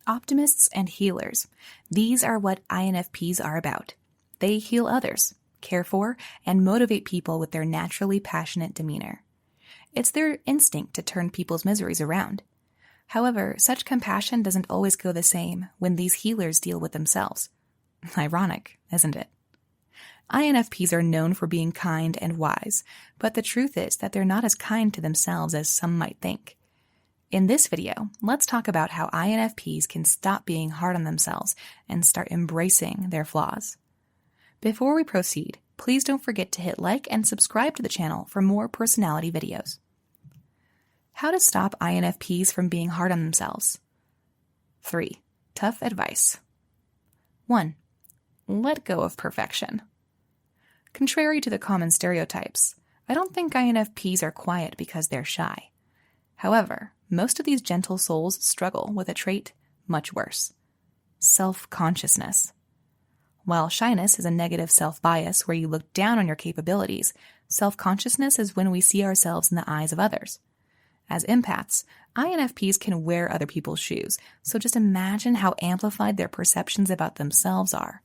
Optimists and healers. These are what INFPs are about. They heal others, care for, and motivate people with their naturally passionate demeanor. It's their instinct to turn people's miseries around. However, such compassion doesn't always go the same when these healers deal with themselves. Ironic, isn't it? INFPs are known for being kind and wise, but the truth is that they're not as kind to themselves as some might think. In this video, let's talk about how INFPs can stop being hard on themselves and start embracing their flaws. Before we proceed, please don't forget to hit like and subscribe to the channel for more personality videos. How to stop INFPs from being hard on themselves. 3. Tough advice. 1. Let go of perfection. Contrary to the common stereotypes, I don't think INFPs are quiet because they're shy. However, most of these gentle souls struggle with a trait much worse: self-consciousness. While shyness is a negative self-bias where you look down on your capabilities, self-consciousness is when we see ourselves in the eyes of others. As empaths, INFPs can wear other people's shoes, so just imagine how amplified their perceptions about themselves are.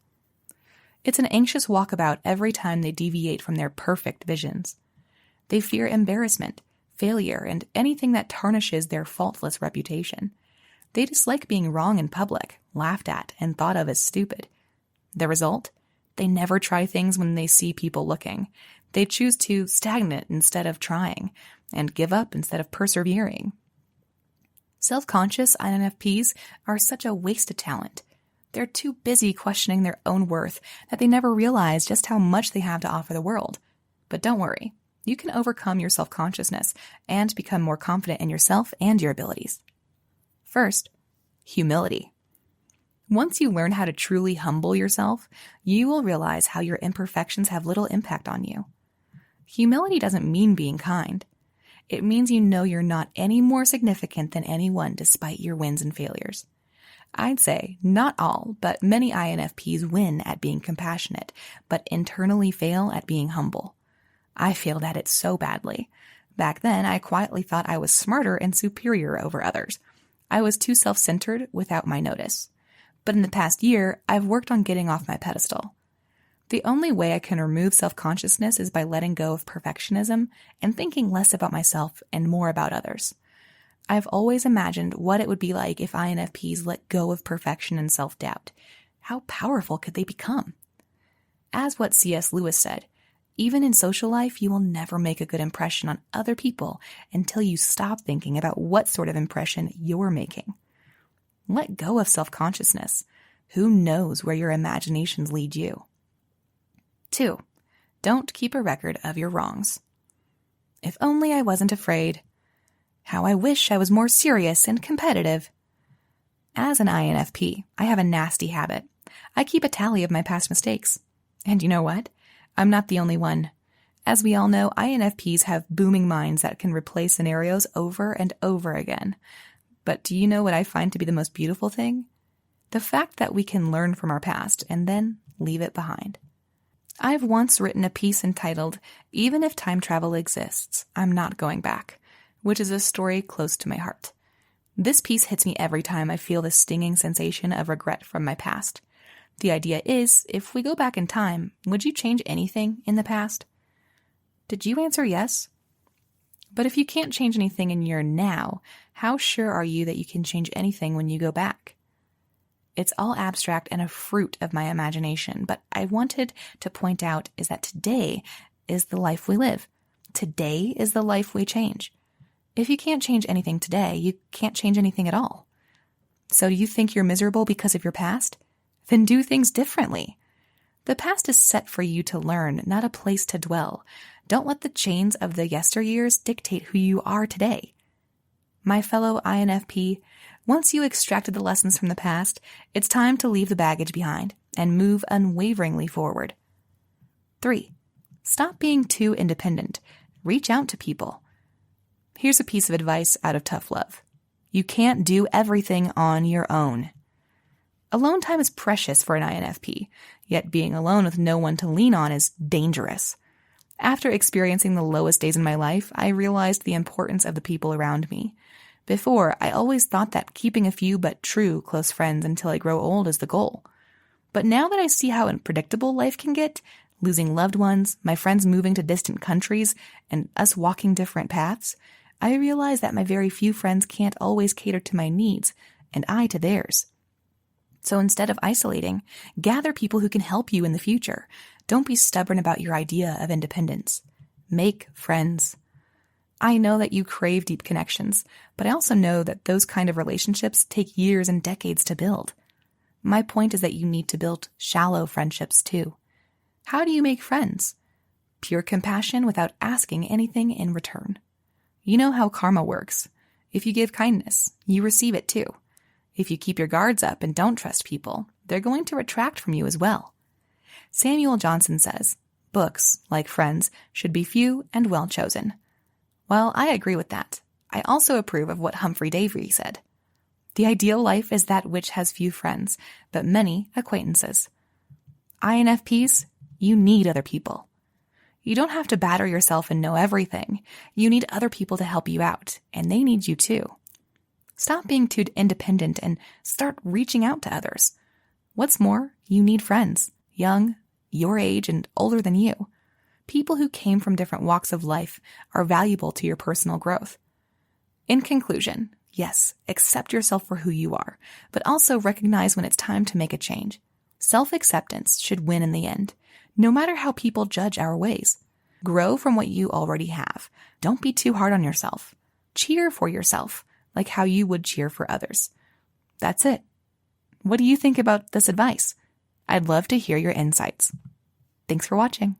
It's an anxious walkabout every time they deviate from their perfect visions. They fear embarrassment, failure, and anything that tarnishes their faultless reputation. They dislike being wrong in public, laughed at, and thought of as stupid. The result? They never try things when they see people looking. They choose to stagnate instead of trying, and give up instead of persevering. Self-conscious INFPs are such a waste of talent. They're too busy questioning their own worth that they never realize just how much they have to offer the world. But don't worry. You can overcome your self-consciousness and become more confident in yourself and your abilities. First, humility. Once you learn how to truly humble yourself, you will realize how your imperfections have little impact on you. Humility doesn't mean being kind. It means you know you're not any more significant than anyone despite your wins and failures. I'd say not all, but many INFPs win at being compassionate, but internally fail at being humble. I failed at it so badly. Back then, I quietly thought I was smarter and superior over others. I was too self-centered without my notice. But in the past year, I've worked on getting off my pedestal. The only way I can remove self-consciousness is by letting go of perfectionism and thinking less about myself and more about others. I've always imagined what it would be like if INFPs let go of perfection and self-doubt. How powerful could they become? As what C.S. Lewis said, even in social life, you will never make a good impression on other people until you stop thinking about what sort of impression you're making. Let go of self-consciousness. Who knows where your imaginations lead you? 2. Don't keep a record of your wrongs. If only I wasn't afraid. How I wish I was more serious and competitive. As an INFP, I have a nasty habit. I keep a tally of my past mistakes. And you know what? I'm not the only one. As we all know, INFPs have booming minds that can replay scenarios over and over again. But do you know what I find to be the most beautiful thing? The fact that we can learn from our past and then leave it behind. I've once written a piece entitled, "Even if time travel exists, I'm not going back," which is a story close to my heart. This piece hits me every time I feel the stinging sensation of regret from my past. The idea is, if we go back in time, would you change anything in the past? Did you answer yes? But if you can't change anything in your now, how sure are you that you can change anything when you go back? It's all abstract and a fruit of my imagination, but I wanted to point out is that today is the life we live. Today is the life we change. If you can't change anything today, you can't change anything at all. So do you think you're miserable because of your past? Then do things differently. The past is set for you to learn, not a place to dwell. Don't let the chains of the yesteryears dictate who you are today. My fellow INFP, once you extracted the lessons from the past, it's time to leave the baggage behind and move unwaveringly forward. 3. Stop being too independent. Reach out to people. Here's a piece of advice out of tough love. You can't do everything on your own. Alone time is precious for an INFP, yet being alone with no one to lean on is dangerous. After experiencing the lowest days in my life, I realized the importance of the people around me. Before, I always thought that keeping a few but true close friends until I grow old is the goal. But now that I see how unpredictable life can get, losing loved ones, my friends moving to distant countries, and us walking different paths, I realize that my very few friends can't always cater to my needs, and I to theirs. So instead of isolating, gather people who can help you in the future. Don't be stubborn about your idea of independence. Make friends. I know that you crave deep connections, but I also know that those kind of relationships take years and decades to build. My point is that you need to build shallow friendships too. How do you make friends? Pure compassion without asking anything in return. You know how karma works. If you give kindness, you receive it too. If you keep your guards up and don't trust people, they're going to retract from you as well. Samuel Johnson says, books, like friends, should be few and well chosen. Well, I agree with that. I also approve of what Humphrey Davy said. The ideal life is that which has few friends, but many acquaintances. INFPs, you need other people. You don't have to batter yourself and know everything. You need other people to help you out, and they need you too. Stop being too independent and start reaching out to others. What's more, you need friends, young, your age, and older than you. People who came from different walks of life are valuable to your personal growth. In conclusion, yes, accept yourself for who you are, but also recognize when it's time to make a change. Self-acceptance should win in the end, no matter how people judge our ways. Grow from what you already have. Don't be too hard on yourself. Cheer for yourself, like how you would cheer for others. That's it. What do you think about this advice? I'd love to hear your insights. Thanks for watching.